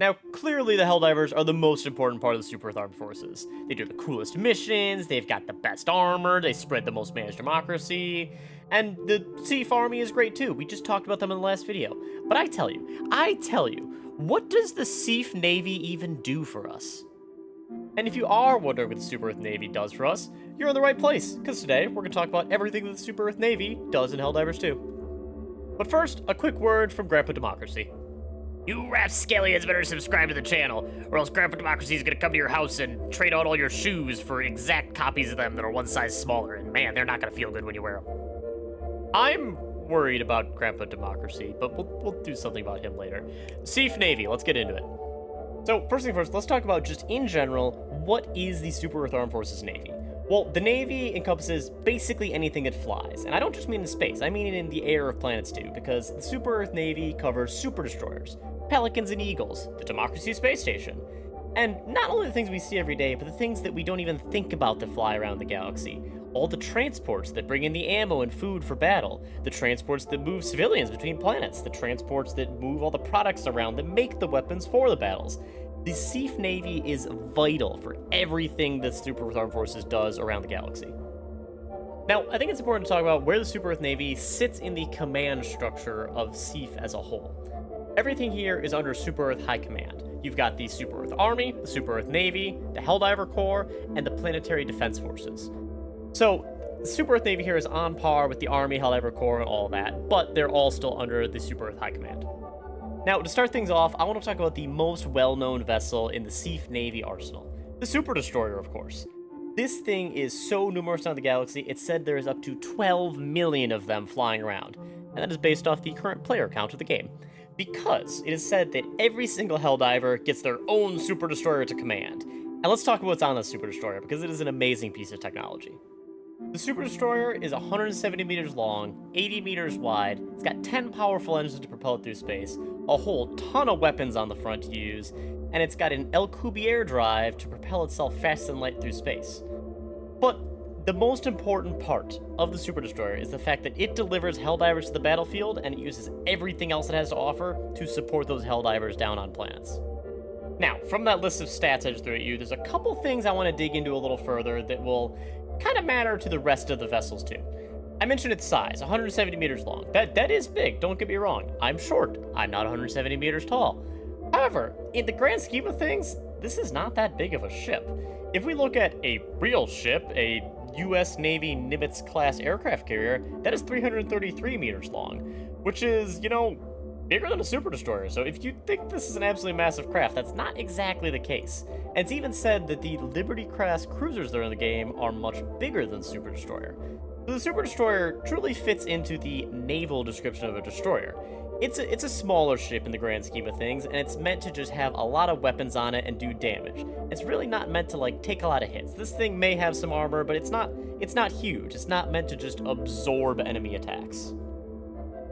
Now, clearly the Helldivers are the most important part of the Super Earth Armed Forces. They do the coolest missions, they've got the best armor, they spread the most managed democracy, and the S.E.A.F army is great too. We just talked about them in the last video. But I tell you, what does the S.E.A.F Navy even do for us? And if you are wondering what the Super Earth Navy does for us, you're in the right place, because today we're going to talk about everything that the Super Earth Navy does in Helldivers 2. But first, a quick word from Grandpa Democracy. You rapscallions better subscribe to the channel, or else Grandpa Democracy is gonna come to your house and trade out all your shoes for exact copies of them that are one size smaller, and man, they're not gonna feel good when you wear them. I'm worried about Grandpa Democracy, but we'll do something about him later. S.E.A.F Navy, let's get into it. So, first thing first, let's talk about just in general, what is the Super Earth Armed Forces Navy? Well, the Navy encompasses basically anything that flies, and I don't just mean in space, I mean in the air of planets too, because the Super Earth Navy covers super destroyers, Pelicans and Eagles, the Democracy Space Station, and not only the things we see every day, but the things that we don't even think about that fly around the galaxy. All the transports that bring in the ammo and food for battle, the transports that move civilians between planets, the transports that move all the products around that make the weapons for the battles. The S.E.A.F Navy is vital for everything the Super Earth Armed Forces does around the galaxy. Now, I think it's important to talk about where the Super Earth Navy sits in the command structure of S.E.A.F as a whole. Everything here is under Super Earth High Command. You've got the Super Earth Army, the Super Earth Navy, the Helldiver Corps, and the Planetary Defense Forces. So, the Super Earth Navy here is on par with the Army, Helldiver Corps, and all that, but they're all still under the Super Earth High Command. Now, to start things off, I want to talk about the most well-known vessel in the S.E.A.F Navy arsenal. The Super Destroyer, of course. This thing is so numerous around the galaxy, it's said there is up to 12 million of them flying around, and that is based off the current player count of the game. Because it is said that every single Helldiver gets their own Super Destroyer to command. And let's talk about what's on the Super Destroyer, because it is an amazing piece of technology. The Super Destroyer is 170 meters long, 80 meters wide, it's got 10 powerful engines to propel it through space, a whole ton of weapons on the front to use, and it's got an Alcubierre drive to propel itself faster than light through space. But the most important part of the Super Destroyer is the fact that it delivers Helldivers to the battlefield, and it uses everything else it has to offer to support those Helldivers down on planets. Now, from that list of stats I just threw at you, there's a couple things I want to dig into a little further that will kind of matter to the rest of the vessels too. I mentioned its size, 170 meters long. That is big, don't get me wrong. I'm short, I'm not 170 meters tall. However, in the grand scheme of things, this is not that big of a ship. If we look at a real ship, a US Navy Nimitz-class aircraft carrier, that is 333 meters long, which is, bigger than a Super Destroyer. So if you think this is an absolutely massive craft, that's not exactly the case. And it's even said that the Liberty-class cruisers that are in the game are much bigger than Super Destroyer. So the Super Destroyer truly fits into the naval description of a destroyer. It's a smaller ship in the grand scheme of things, and it's meant to just have a lot of weapons on it and do damage. It's really not meant to take a lot of hits. This thing may have some armor, but it's not huge. It's not meant to just absorb enemy attacks.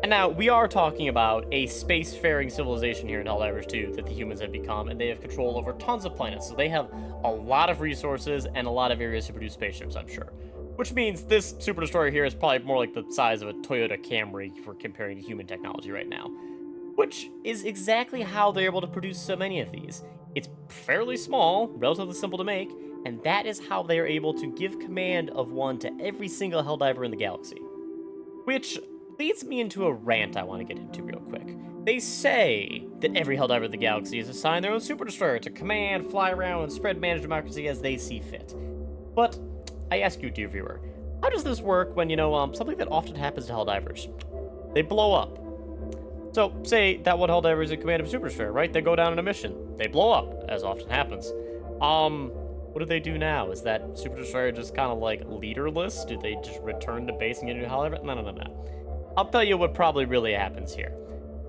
And now, we are talking about a spacefaring civilization here in Helldivers 2 that the humans have become, and they have control over tons of planets, so they have a lot of resources and a lot of areas to produce spaceships, I'm sure. Which means this Super Destroyer here is probably more like the size of a Toyota Camry if we're comparing to human technology right now. Which is exactly how they're able to produce so many of these. It's fairly small, relatively simple to make, and that is how they are able to give command of one to every single Helldiver in the galaxy. Which leads me into a rant I want to get into real quick. They say that every Helldiver in the galaxy is assigned their own Super Destroyer to command, fly around, and spread managed democracy as they see fit. But I ask you, dear viewer, how does this work when, something that often happens to Helldivers? They blow up. So, say that one Helldiver is in command of a Super Destroyer, right? They go down on a mission. They blow up, as often happens. What do they do now? Is that Super Destroyer just kind of leaderless? Do they just return to base and get a new Helldiver? No. I'll tell you what probably really happens here.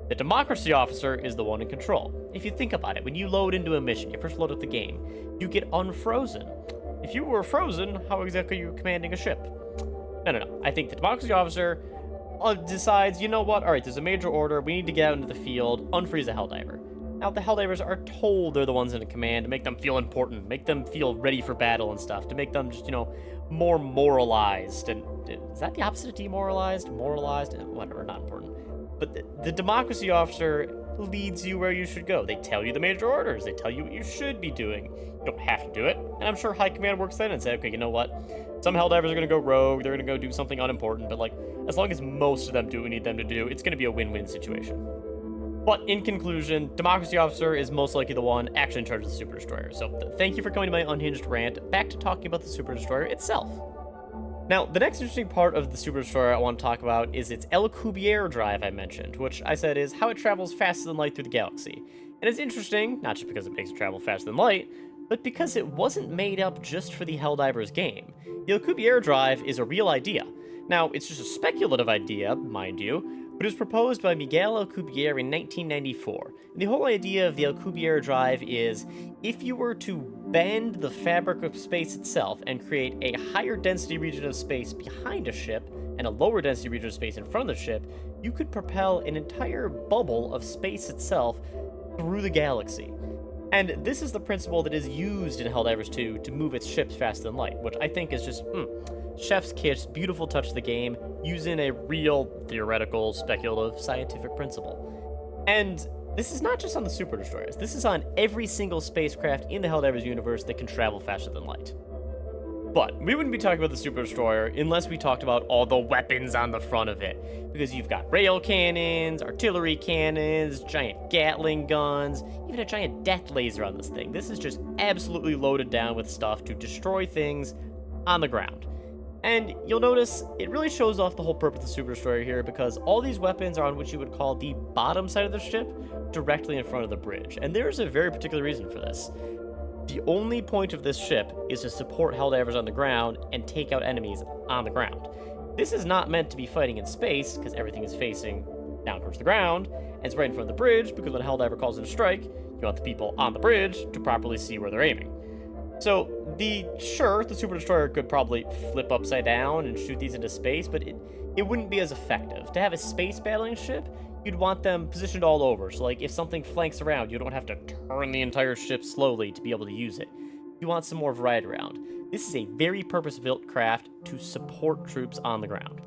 The Democracy Officer is the one in control. If you think about it, when you load into a mission, you first load up the game, you get unfrozen. If you were frozen, how exactly are you commanding a ship? No. I think the Democracy Officer decides, you know what, alright, there's a major order, we need to get out into the field, unfreeze a Hellddiver. Now, the Helldivers are told they're the ones in command to make them feel important, make them feel ready for battle and stuff, to make them just, more moralized. And is that the opposite of demoralized? Moralized? Whatever, not important. But the Democracy Officer leads you where you should go. They tell you the major orders. They tell you what you should be doing. You don't have to do it. And I'm sure High Command works then and say, okay, you know what? Some Helldivers are going to go rogue. They're going to go do something unimportant. But, like, as long as most of them do what we need them to do, it's going to be a win-win situation. But in conclusion, Democracy Officer is most likely the one actually in charge of the Super Destroyer. So thank you for coming to my unhinged rant. Back to talking about the Super Destroyer itself. Now, the next interesting part of the Super Destroyer I want to talk about is its Alcubierre drive I mentioned, which I said is how it travels faster than light through the galaxy. And it's interesting, not just because it makes it travel faster than light, but because it wasn't made up just for the Helldivers game. The Alcubierre drive is a real idea. Now, it's just a speculative idea, mind you, but it was proposed by Miguel Alcubierre in 1994. And the whole idea of the Alcubierre drive is, if you were to bend the fabric of space itself and create a higher density region of space behind a ship and a lower density region of space in front of the ship, you could propel an entire bubble of space itself through the galaxy. And this is the principle that is used in Helldivers 2 to move its ships faster than light, which I think is just, chef's kiss, beautiful touch of the game, using a real, theoretical, speculative, scientific principle. And this is not just on the Super Destroyers, this is on every single spacecraft in the Helldivers universe that can travel faster than light. But we wouldn't be talking about the Super Destroyer unless we talked about all the weapons on the front of it. Because you've got rail cannons, artillery cannons, giant Gatling guns, even a giant death laser on this thing. This is just absolutely loaded down with stuff to destroy things on the ground. And you'll notice it really shows off the whole purpose of the Super Destroyer here, because all these weapons are on what you would call the bottom side of the ship, directly in front of the bridge. And there's a very particular reason for this. The only point of this ship is to support Helldivers on the ground and take out enemies on the ground. This is not meant to be fighting in space, because everything is facing down towards the ground, and it's right in front of the bridge, because when a Helldiver calls in a strike, you want the people on the bridge to properly see where they're aiming. So, the Super Destroyer could probably flip upside down and shoot these into space, but it wouldn't be as effective. To have a space battling ship, you'd want them positioned all over, so like if something flanks around, you don't have to turn the entire ship slowly to be able to use it. You want some more variety around. This is a very purpose-built craft to support troops on the ground.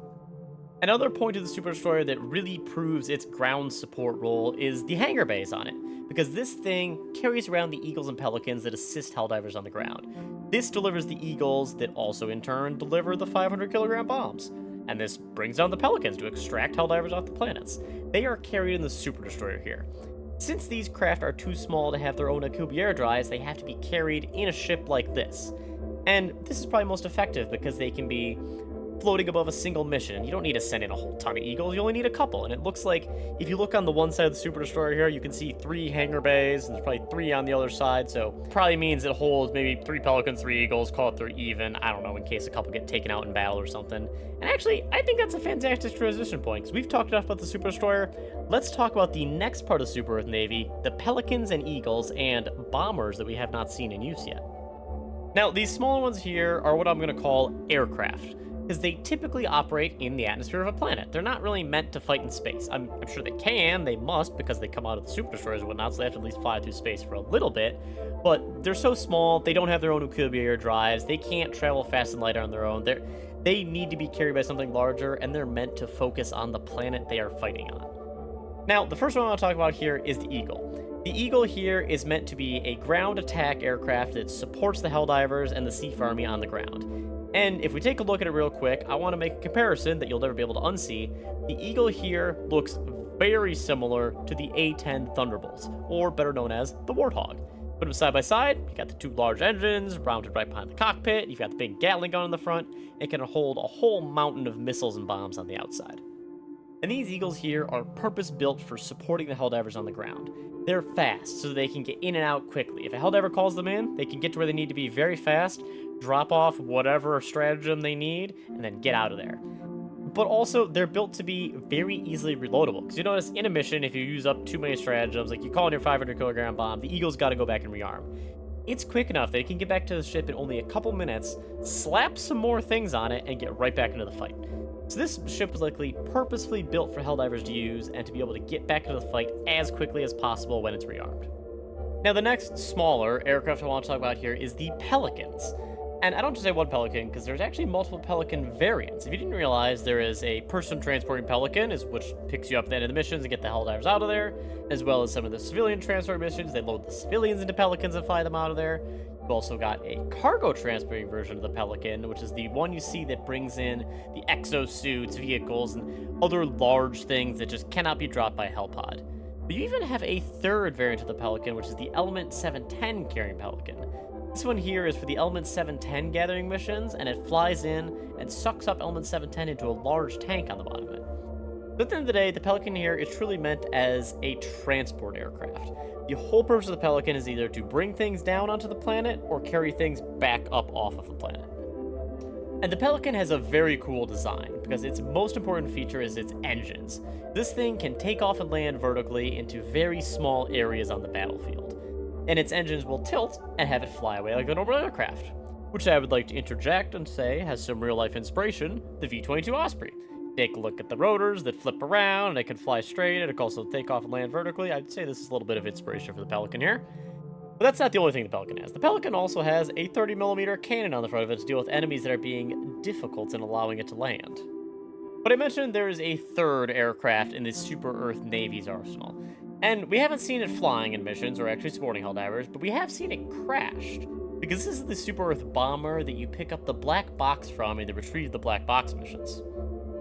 Another point of the Super Destroyer that really proves its ground support role is the hangar bays on it, because this thing carries around the Eagles and Pelicans that assist Helldivers on the ground. This delivers the Eagles that also in turn deliver the 500 kilogram bombs. And this brings down the Pelicans to extract Helldivers off the planets. They are carried in the Super Destroyer here. Since these craft are too small to have their own Alcubierre drives, they have to be carried in a ship like this. And this is probably most effective because they can be floating above a single mission. You don't need to send in a whole ton of Eagles, you only need a couple. And it looks like, if you look on the one side of the Super Destroyer here, you can see 3 hangar bays, and there's probably 3 on the other side, so probably means it holds maybe 3 Pelicans, 3 Eagles, call it 3 even, I don't know, in case a couple get taken out in battle or something. And actually, I think that's a fantastic transition point, because we've talked enough about the Super Destroyer. Let's talk about the next part of the Super Earth Navy, the Pelicans and Eagles and bombers that we have not seen in use yet. Now, these smaller ones here are what I'm going to call aircraft, because they typically operate in the atmosphere of a planet. They're not really meant to fight in space. I'm sure they must, because they come out of the Super Destroyers and whatnot, so they have to at least fly through space for a little bit, but they're so small, they don't have their own Alcubierre drives, they can't travel fast and light on their own, they need to be carried by something larger, and they're meant to focus on the planet they are fighting on. Now, the first one I want to talk about here is the Eagle. The Eagle here is meant to be a ground attack aircraft that supports the Helldivers and the S.E.A.F army on the ground. And if we take a look at it real quick, I want to make a comparison that you'll never be able to unsee. The Eagle here looks very similar to the A-10 Thunderbolts, or better known as the Warthog. Put them side by side, you got the 2 large engines mounted right behind the cockpit, you've got the big Gatling gun in the front, it can hold a whole mountain of missiles and bombs on the outside. And these Eagles here are purpose-built for supporting the Helldivers on the ground. They're fast, so they can get in and out quickly. If a Helldiver calls them in, they can get to where they need to be very fast, drop off whatever stratagem they need, and then get out of there. But also, they're built to be very easily reloadable. Because you notice in a mission, if you use up too many stratagems, like you call in your 500 kilogram bomb, the Eagle's got to go back and rearm. It's quick enough that it can get back to the ship in only a couple minutes, slap some more things on it, and get right back into the fight. So this ship was likely purposefully built for Helldivers to use and to be able to get back into the fight as quickly as possible when it's rearmed. Now the next smaller aircraft I want to talk about here is the Pelicans. And I don't just say one Pelican, because there's actually multiple Pelican variants. If you didn't realize, there is a person transporting Pelican, which picks you up at the end of the missions and get the Helldivers out of there, as well as some of the civilian transport missions. They load the civilians into Pelicans and fly them out of there. You've also got a cargo transporting version of the Pelican, which is the one you see that brings in the exosuits, vehicles, and other large things that just cannot be dropped by a Hellpod. But you even have a third variant of the Pelican, which is the Element 710 carrying Pelican. This one here is for the Element 710 gathering missions, and it flies in and sucks up Element 710 into a large tank on the bottom of it. But at the end of the day, the Pelican here is truly meant as a transport aircraft. The whole purpose of the Pelican is either to bring things down onto the planet or carry things back up off of the planet. And the Pelican has a very cool design, because its most important feature is its engines. This thing can take off and land vertically into very small areas on the battlefield. And its engines will tilt and have it fly away like a normal aircraft, which I would like to interject and say has some real-life inspiration, the V-22 Osprey. Take a look at the rotors that flip around, and it can fly straight, and it can also take off and land vertically. I'd say this is a little bit of inspiration for the Pelican here. But that's not the only thing the Pelican has. The Pelican also has a 30mm cannon on the front of it to deal with enemies that are being difficult in allowing it to land. But I mentioned there is a third aircraft in the Super Earth Navy's arsenal. And we haven't seen it flying in missions or actually supporting Helldivers, but we have seen it crashed. Because this is the Super Earth bomber that you pick up the black box from in the Retrieve the Black Box missions.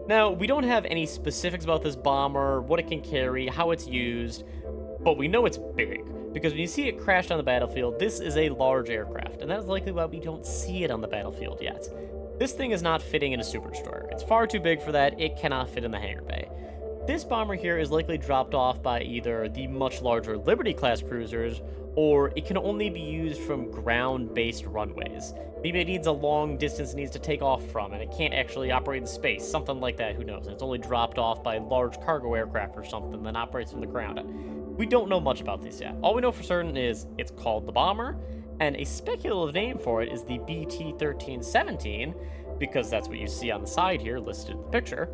Now, we don't have any specifics about this bomber, what it can carry, how it's used, but we know it's big. Because when you see it crashed on the battlefield, this is a large aircraft, and that is likely why we don't see it on the battlefield yet. This thing is not fitting in a Super Destroyer. It's far too big for that, it cannot fit in the hangar bay. This bomber here is likely dropped off by either the much larger Liberty-class cruisers, or it can only be used from ground-based runways. Maybe it needs a long distance it needs to take off from, and it can't actually operate in space, something like that, who knows. And it's only dropped off by a large cargo aircraft or something that operates from the ground. We don't know much about these yet. All we know for certain is it's called the Bomber, and a speculative name for it is the BT-1317, because that's what you see on the side here listed in the picture.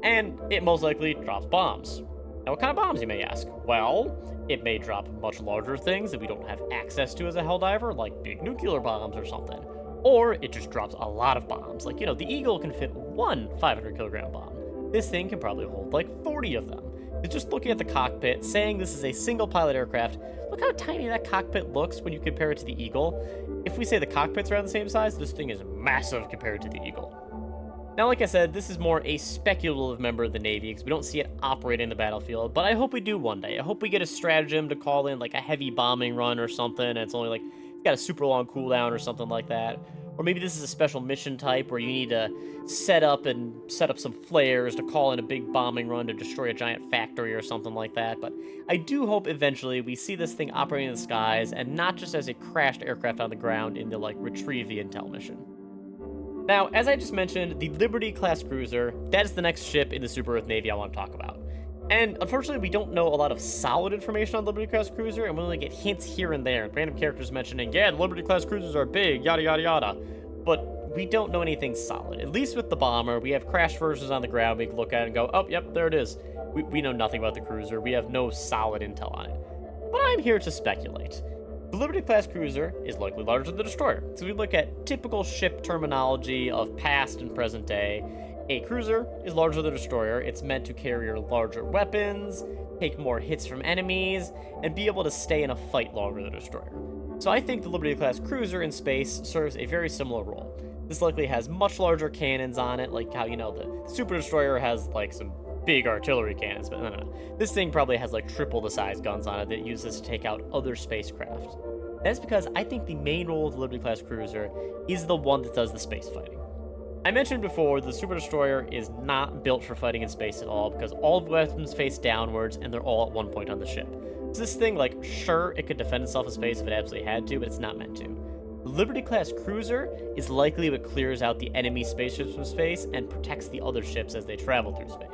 And it most likely drops bombs. Now, what kind of bombs, you may ask? Well, it may drop much larger things that we don't have access to as a Helldiver, like big nuclear bombs or something. Or it just drops a lot of bombs. Like, the Eagle can fit one 500-kilogram bomb. This thing can probably hold like 40 of them. It's just looking at the cockpit, saying this is a single-pilot aircraft. Look how tiny that cockpit looks when you compare it to the Eagle. If we say the cockpit's around the same size, this thing is massive compared to the Eagle. Now, like I said, this is more a speculative member of the Navy, because we don't see it operating in the battlefield, but I hope we do one day. I hope we get a stratagem to call in, like, a heavy bombing run or something, and it's only, like, it's got a super long cooldown or something like that. Or maybe this is a special mission type where you need to set up some flares to call in a big bombing run to destroy a giant factory or something like that. But I do hope eventually we see this thing operating in the skies, and not just as a crashed aircraft on the ground in the, like, Retrieve the Intel mission. Now, as I just mentioned, the Liberty-class cruiser, that is the next ship in the Super Earth Navy I want to talk about. And unfortunately, we don't know a lot of solid information on the Liberty-class cruiser, and we only get hints here and there, random characters mentioning, yeah, the Liberty-class cruisers are big, yada yada yada. But we don't know anything solid. At least with the bomber, we have crash versions on the ground we can look at and go, oh, yep, there it is. We know nothing about the cruiser. We have no solid intel on it. But I'm here to speculate. The Liberty-class cruiser is likely larger than the destroyer. So we look at typical ship terminology of past and present day. A cruiser is larger than a destroyer. It's meant to carry larger weapons, take more hits from enemies, and be able to stay in a fight longer than a destroyer. So I think the Liberty-class cruiser in space serves a very similar role. This likely has much larger cannons on it, like how, the Super Destroyer has, like, some big artillery cannons, but no. This thing probably has, like, triple the size guns on it that it uses to take out other spacecraft. That's because I think the main role of the Liberty-class cruiser is the one that does the space fighting. I mentioned before, the Super Destroyer is not built for fighting in space at all, because all of the weapons face downwards, and they're all at one point on the ship. So this thing, like, sure, it could defend itself in space if it absolutely had to, but it's not meant to. The Liberty-class cruiser is likely what clears out the enemy spaceships from space and protects the other ships as they travel through space.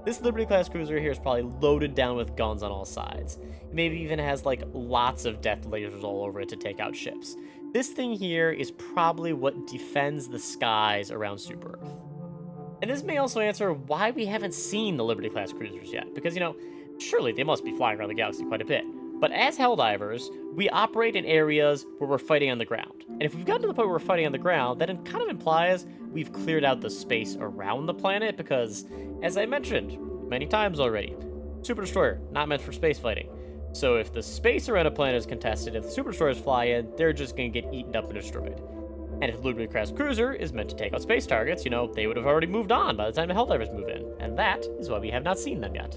This Liberty-class cruiser here is probably loaded down with guns on all sides. It maybe even has, like, lots of death lasers all over it to take out ships. This thing here is probably what defends the skies around Super Earth. And this may also answer why we haven't seen the Liberty-class cruisers yet, because, surely they must be flying around the galaxy quite a bit. But as Helldivers, we operate in areas where we're fighting on the ground. And if we've gotten to the point where we're fighting on the ground, then it kind of implies we've cleared out the space around the planet because, as I mentioned many times already, Super Destroyer, not meant for space fighting. So if the space around a planet is contested, if the Super Destroyers fly in, they're just going to get eaten up and destroyed. And if the Liberty-class cruiser is meant to take out space targets, they would have already moved on by the time the Helldivers move in. And that is why we have not seen them yet.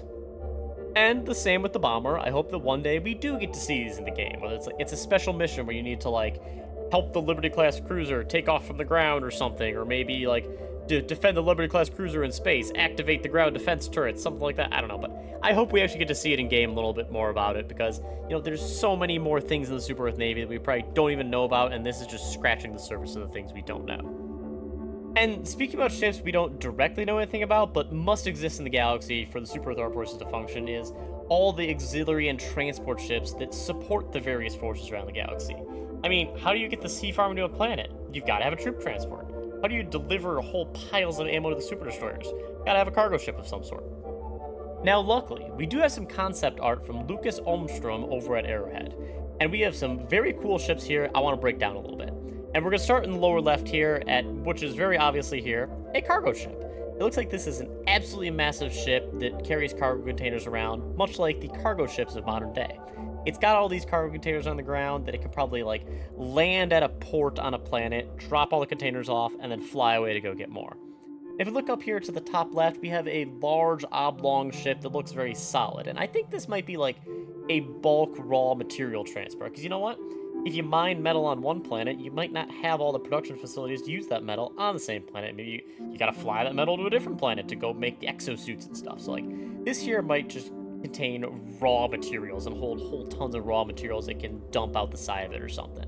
And the same with the bomber. I hope that one day we do get to see these in the game. Whether it's a special mission where you need to help the Liberty-class cruiser take off from the ground or something, or maybe defend the Liberty-class cruiser in space, activate the ground defense turrets, something like that. I don't know, but I hope we actually get to see it in game a little bit more about it because, there's so many more things in the Super Earth Navy that we probably don't even know about, and this is just scratching the surface of the things we don't know. And speaking about ships we don't directly know anything about, but must exist in the galaxy for the Super Earth Armed Forces to function, is all the auxiliary and transport ships that support the various forces around the galaxy. I mean, how do you get the S.E.A.F army to a planet? You've got to have a troop transport. How do you deliver whole piles of ammo to the super destroyers? Gotta have a cargo ship of some sort. Now, luckily, we do have some concept art from Lucas Olmstrom over at Arrowhead, and we have some very cool ships here I want to break down a little bit. And we're going to start in the lower left here, which is very obviously here, a cargo ship. It looks like this is an absolutely massive ship that carries cargo containers around, much like the cargo ships of modern day. It's got all these cargo containers on the ground that it can probably land at a port on a planet, drop all the containers off, and then fly away to go get more. If we look up here to the top left, we have a large oblong ship that looks very solid, and I think this might be a bulk raw material transport, because you know what? If you mine metal on one planet, you might not have all the production facilities to use that metal on the same planet. Maybe you gotta fly that metal to a different planet to go make the exosuits and stuff. So this here might just contain raw materials and hold whole tons of raw materials that can dump out the side of it or something.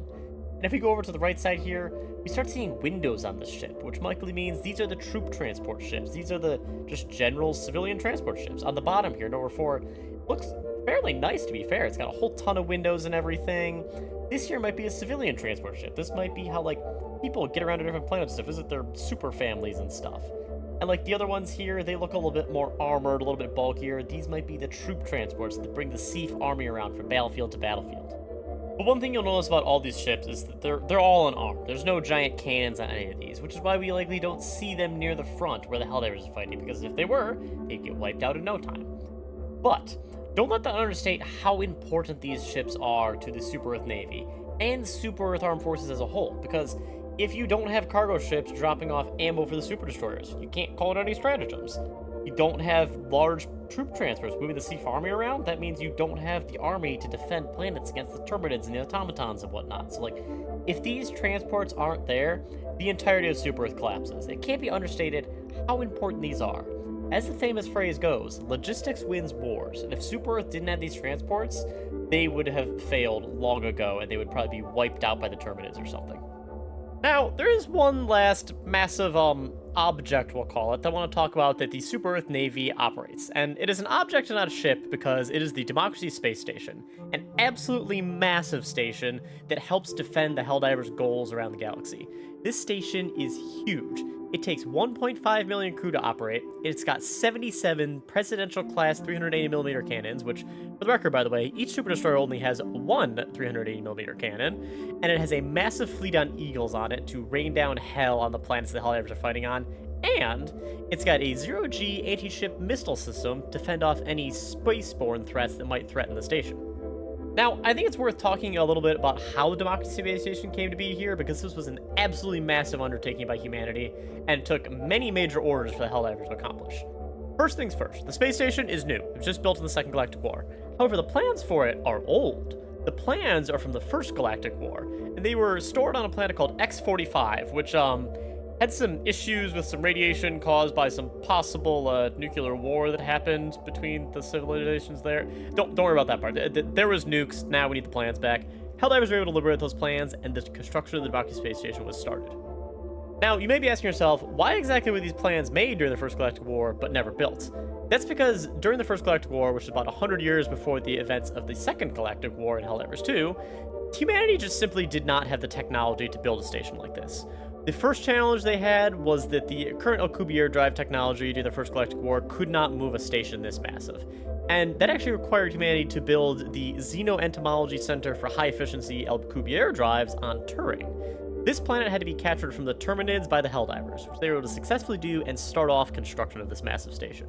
And if we go over to the right side here, we start seeing windows on this ship, which likely means these are the troop transport ships. These are the just general civilian transport ships. On the bottom here, number 4, looks fairly nice to be fair. It's got a whole ton of windows and everything. This here might be a civilian transport ship. This might be how people get around to different planets to visit their super families and stuff. And the other ones here, they look a little bit more armored, a little bit bulkier. These might be the troop transports that bring the S.E.A.F army around from battlefield to battlefield. But one thing you'll notice about all these ships is that they're all unarmed. There's no giant cannons on any of these, which is why we likely don't see them near the front where the Helldivers are fighting, because if they were, they'd get wiped out in no time. But don't let that understate how important these ships are to the Super Earth Navy and Super Earth Armed Forces as a whole, because if you don't have cargo ships dropping off ammo for the super destroyers, you can't call it any stratagems. You don't have large troop transports moving the S.E.A.F army around, that means you don't have the army to defend planets against the Terminids and the automatons and whatnot. So if these transports aren't there, the entirety of Super Earth collapses. It can't be understated how important these are. As the famous phrase goes, logistics wins wars, and if Super Earth didn't have these transports, they would have failed long ago, and they would probably be wiped out by the Terminids or something. Now, there is one last massive, object, we'll call it, that I want to talk about that the Super Earth Navy operates. And it is an object and not a ship because it is the Democracy Space Station, an absolutely massive station that helps defend the Helldivers' goals around the galaxy. This station is huge. It takes 1.5 million crew to operate. It's got 77 presidential-class 380mm cannons, which, for the record, by the way, each Super Destroyer only has one 380mm cannon, and it has a massive fleet on Eagles on it to rain down hell on the planets the Helldivers are fighting on, and it's got a zero-G anti-ship missile system to fend off any spaceborne threats that might threaten the station. Now, I think it's worth talking a little bit about how the Democracy Space Station came to be here, because this was an absolutely massive undertaking by humanity, and it took many major orders for the Helldivers to accomplish. First things first, the space station is new. It was just built in the Second Galactic War. However, the plans for it are old. The plans are from the First Galactic War, and they were stored on a planet called X-45, which, had some issues with some radiation caused by some possible nuclear war that happened between the civilizations there. Don't worry about that part. There was nukes. Now we need the plans back. Helldivers were able to liberate those plans, and the construction of the Democracy Space Station was started. Now, you may be asking yourself, why exactly were these plans made during the First Galactic War but never built? That's because during the First Galactic War, which is about 100 years before the events of the Second Galactic War in Helldivers 2, humanity just simply did not have the technology to build a station like this. The first challenge they had was that the current Alcubierre drive technology during the First Galactic War could not move a station this massive. And that actually required humanity to build the Xenoentomology Center for High Efficiency Alcubierre drives on Turing. This planet had to be captured from the Terminids by the Helldivers, which they were able to successfully do and start off construction of this massive station.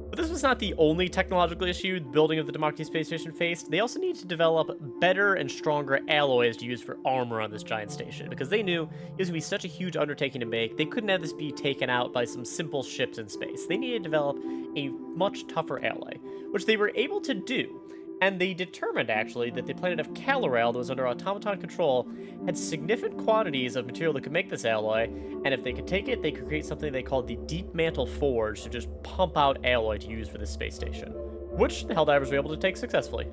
But this was not the only technological issue the building of the Democracy Space Station faced. They also needed to develop better and stronger alloys to use for armor on this giant station, because they knew it was going to be such a huge undertaking to make. They couldn't have this be taken out by some simple ships in space. They needed to develop a much tougher alloy, which they were able to do. And they determined, actually, that the planet of Calorail that was under automaton control had significant quantities of material that could make this alloy, and if they could take it, they could create something they called the Deep Mantle Forge to just pump out alloy to use for this space station, which the Helldivers were able to take successfully.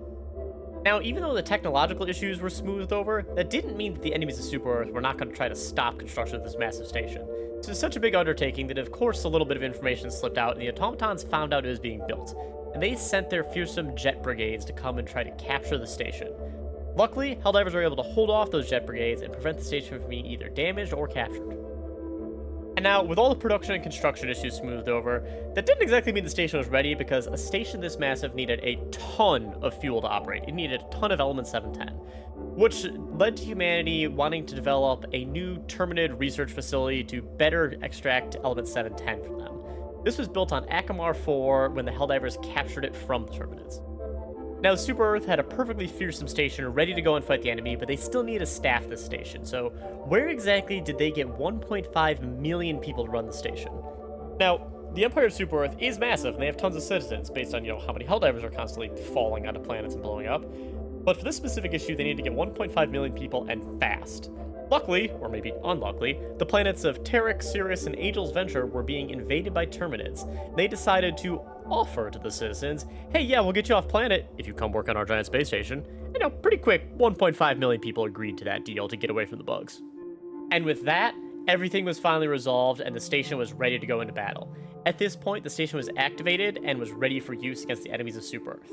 Now, even though the technological issues were smoothed over, that didn't mean that the enemies of Super-Earth were not going to try to stop construction of this massive station. So it's such a big undertaking that, of course, a little bit of information slipped out, and the automatons found out it was being built, and they sent their fearsome jet brigades to come and try to capture the station. Luckily, Helldivers were able to hold off those jet brigades and prevent the station from being either damaged or captured. And now, with all the production and construction issues smoothed over, that didn't exactly mean the station was ready, because a station this massive needed a ton of fuel to operate. It needed a ton of Element 710, which led to humanity wanting to develop a new Terminid research facility to better extract Element 710 from them. This was built on Akamar 4 when the Helldivers captured it from the Terminids. Now, Super-Earth had a perfectly fearsome station ready to go and fight the enemy, but they still need to staff this station. So where exactly did they get 1.5 million people to run the station? Now, the Empire of Super-Earth is massive, and they have tons of citizens based on, how many Helldivers are constantly falling onto planets and blowing up. But for this specific issue, they need to get 1.5 million people, and fast. Luckily, or maybe unluckily, the planets of Terek, Sirius, and Angel's Venture were being invaded by Terminids. They decided to offer to the citizens, hey, yeah, we'll get you off planet if you come work on our giant space station. And pretty quick, 1.5 million people agreed to that deal to get away from the bugs. And with that, everything was finally resolved and the station was ready to go into battle. At this point, the station was activated and was ready for use against the enemies of Super-Earth.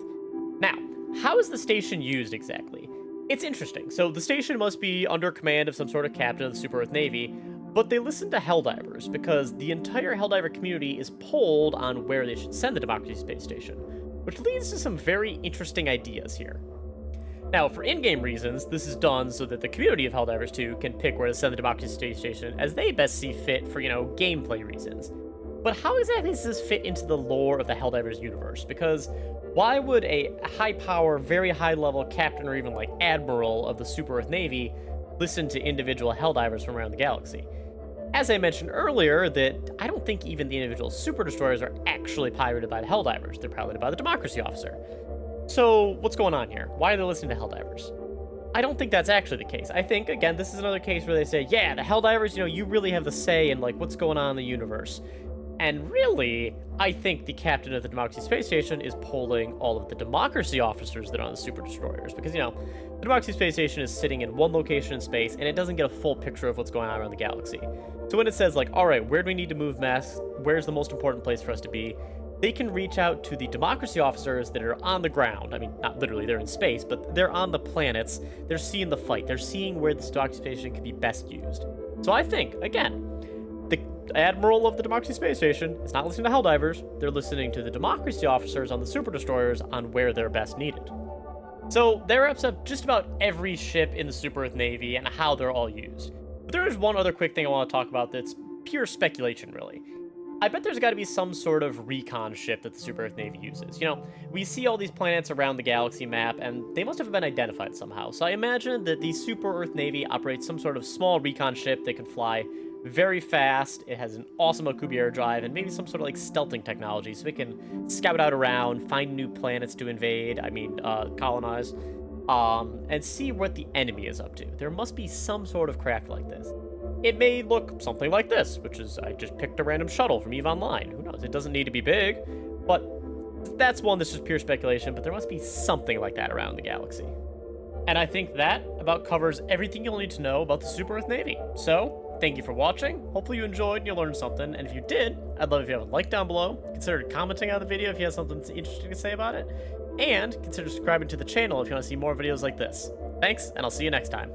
Now, how is the station used exactly? It's interesting. So the station must be under command of some sort of captain of the Super-Earth Navy, but they listen to Helldivers because the entire Helldiver community is polled on where they should send the Democracy Space Station, which leads to some very interesting ideas here. Now, for in-game reasons, this is done so that the community of Helldivers 2 can pick where to send the Democracy Space Station as they best see fit for, gameplay reasons. But how exactly does this fit into the lore of the Helldivers universe? Because why would a high-power, very high-level captain or even admiral of the Super-Earth Navy listen to individual Helldivers from around the galaxy? As I mentioned earlier, that I don't think even the individual super destroyers are actually piloted by the Helldivers. They're piloted by the Democracy Officer. So what's going on here? Why are they listening to Helldivers? I don't think that's actually the case. I think, again, this is another case where they say, yeah, the Helldivers, you really have the say in what's going on in the universe. And really, I think the captain of the Democracy Space Station is polling all of the Democracy officers that are on the Super Destroyers. Because, the Democracy Space Station is sitting in one location in space, and it doesn't get a full picture of what's going on around the galaxy. So when it says, all right, where do we need to move mass? Where's the most important place for us to be? They can reach out to the Democracy officers that are on the ground. I mean, not literally, they're in space, but they're on the planets. They're seeing the fight. They're seeing where this Democracy Space Station can be best used. So I think, again, the Admiral of the Democracy Space Station is not listening to Helldivers. They're listening to the Democracy officers on the Super Destroyers on where they're best needed. So that wraps up just about every ship in the Super-Earth Navy and how they're all used. But there is one other quick thing I want to talk about that's pure speculation, really. I bet there's got to be some sort of recon ship that the Super-Earth Navy uses. We see all these planets around the galaxy map, and they must have been identified somehow. So I imagine that the Super-Earth Navy operates some sort of small recon ship that can fly very fast. It has an awesome Alcubierre drive and maybe some sort of stealthing technology so it can scout out around, find new planets to invade, colonize, and see what the enemy is up to. There must be some sort of craft like this. It may look something like this, which is I just picked a random shuttle from EVE Online. Who knows? It doesn't need to be big, but that's one that's just pure speculation, but there must be something like that around the galaxy. And I think that about covers everything you'll need to know about the Super-Earth Navy. So, thank you for watching. Hopefully you enjoyed and you learned something. And if you did, I'd love if you have a like down below. Consider commenting on the video if you have something interesting to say about it. And consider subscribing to the channel if you want to see more videos like this. Thanks, and I'll see you next time.